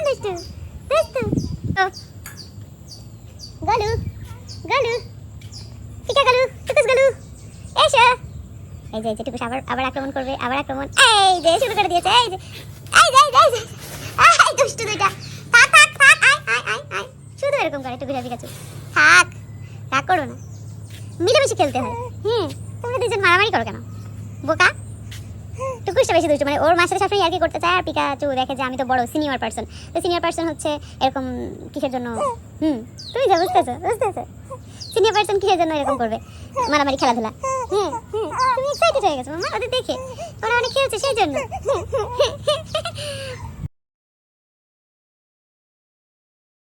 দুষ্টু দুষ্টু গালু গালু পিকা গালু টুকুস গালু এসো এই যে টুকুস আবার আক্রমণ করবে আবার আক্রমণ এই যে শুরু করে দিয়েছে এই যে এই দুষ্টু দুইটা থাক থাক থাক আয় শুধু এরকম করে টুকুস আর পিকাচু থাক রাগ করো না মিলেমিশে খেলতে হয় হ্যাঁ তোমরা দুজন মারামারি করো কেন বোকা টুকুসটা বেশি দুষ্টু মানে ওর মার সাথে সবসময় ইয়ার্কি করতে চায় আর পিকাচু দেখে যে আমি তো বড় সিনিয়র পার্সন তো সিনিয়র পার্সন হচ্ছে এরকম কিসের জন্য তুমি যা বুঝতেছো সিনিয়র পার্সন কিসের জন্য এরকম করবে মারামারি খেলাধুলা হ্যাঁ তুমি এক্সাইটেড হয়ে গেছো মামা ওদের দেখে ওরা অনেক খেলছে সেই জন্য